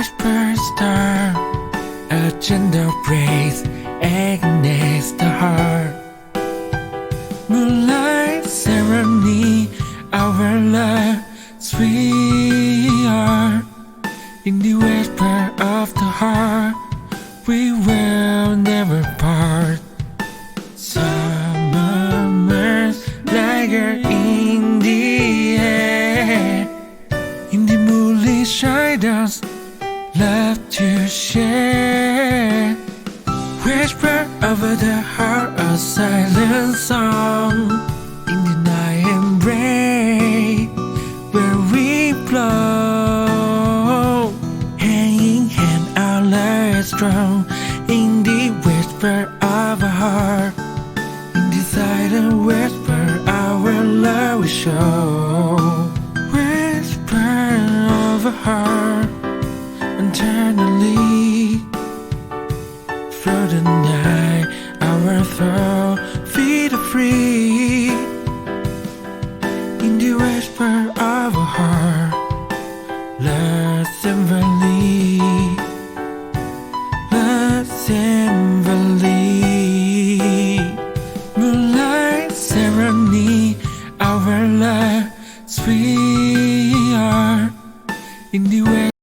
whisper star, a gentle breeze against the heart. Moonlight ceremony, our love, sweetheart. In the whisper of the heart, we will never part. Summer months linger in the air. In the moonlit shadows, love to share. Whisper over the heart, a silent song. In the night embrace, where we flow, hand in hand, our love is strong. In the whisper of a heart, in the silent whisper, our love will show. Whisper of a heart, eternally. Through the night, our throat, feet are free. In the whisper of a heart, love symphony, love symphony.